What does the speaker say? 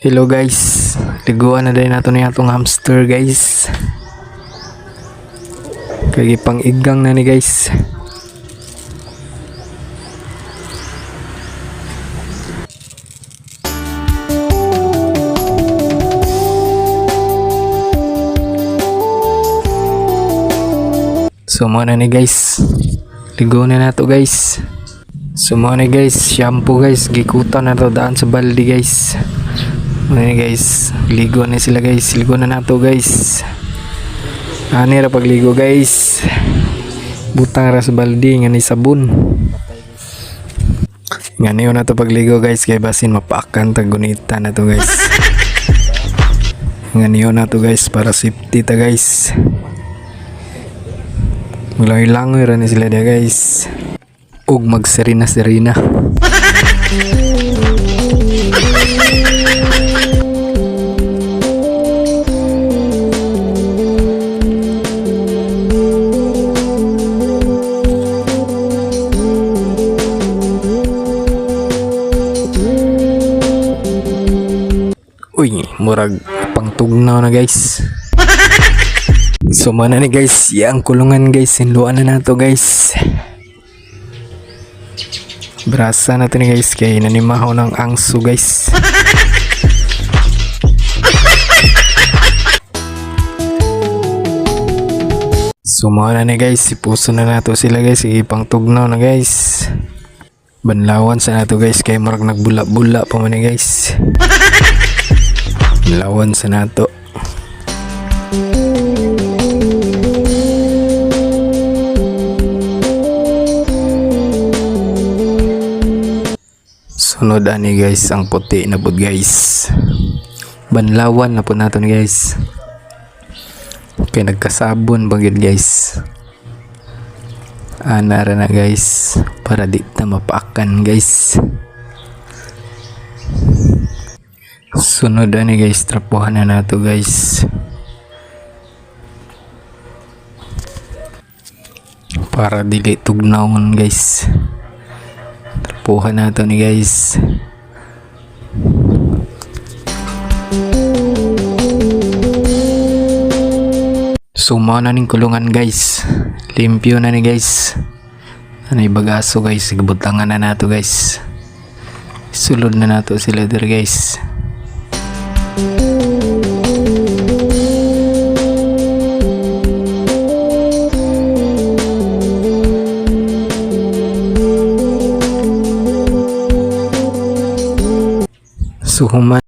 Hello guys, liguan na din nato niya itong hamster guys. Kaya pang igang na ni guys. So mo na ni guys, ligo na nato guys. So mo na guys, shampoo guys, gikutan na to daan sa balde guys. Ano guys, ligo na sila guys, ligo na nato guys. Ani ra pagligo guys, butang ra sa balde nga ni sabon. Nga niyo na to pagligo guys, kay basin mapaakan tag gunita na to guys. Nga niyo na to guys, para safety ta guys. Maglangoy-langoy ra ni sila dia guys, ug magserina-serina. Uy, murag pangtugnaw na guys. So mana ni guys, yang kulungan guys, hinduan na nato guys. Berasa na to ni guys, kay nanimahaw ng angso guys. So mana ni guys, ipuso na nato sila guys, ipang tugnaw na guys. Banlawan sa nato guys, kay murag nagbula-bula pa man ni guys. Banlawan sa nato. Sunod ani guys, ang puti na pud guys. Banlawan na po nato ni guys. Kay nagkasabon bagid guys. Ana ra na guys, para di ta mapaakan guys. Sunod ani guys, trapuhan na nato guys. Para dili tugnawon guys. Trapuhan nato ni guys. Sumaw na ning kulungan guys. Limpyo na ni guys. Anay bagaso guys, gibutangan na nato guys. Sulod na nato sila der guys. Suhuman